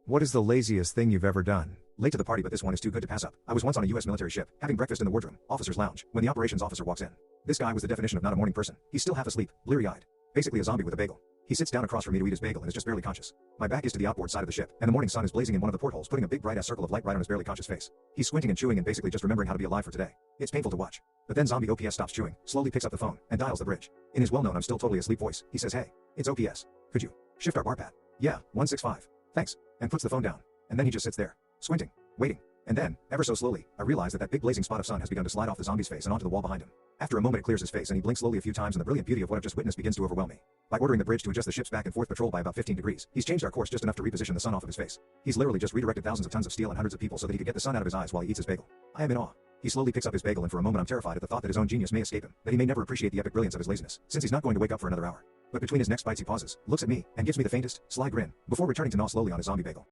What is the laziest thing you've ever done? Late to the party, but this one is too good to pass up. I was once on a US military ship, having breakfast in the wardroom, officer's lounge, when the operations officer walks in. This guy was the definition of not a morning person. He's still half asleep, bleary-eyed. Basically a zombie with a bagel. He sits down across from me to eat his bagel and is just barely conscious. My back is to the outboard side of the ship, and the morning sun is blazing in one of the portholes, putting a big bright-ass circle of light right on his barely conscious face. He's squinting and chewing and basically just remembering how to be alive for today. It's painful to watch. But then zombie OPS stops chewing, slowly picks up the phone, and dials the bridge. In his well-known "I'm still totally asleep" voice, he says, "Hey, it's OPS. Could you shift our bar pat?" "Yeah, 165. Thanks." And puts the phone down. And then he just sits there, squinting, waiting. And then, ever so slowly, I realize that big blazing spot of sun has begun to slide off the zombie's face and onto the wall behind him. After a moment it clears his face and he blinks slowly a few times and the brilliant beauty of what I've just witnessed begins to overwhelm me. By ordering the bridge to adjust the ship's back and forth patrol by about 15 degrees, he's changed our course just enough to reposition the sun off of his face. He's literally just redirected thousands of tons of steel and hundreds of people so that he could get the sun out of his eyes while he eats his bagel. I am in awe. He slowly picks up his bagel and for a moment I'm terrified at the thought that his own genius may escape him, that he may never appreciate the epic brilliance of his laziness, since he's not going to wake up for another hour. But between his next bites he pauses, looks at me, and gives me the faintest, sly grin, before returning to gnaw slowly on his zombie bagel.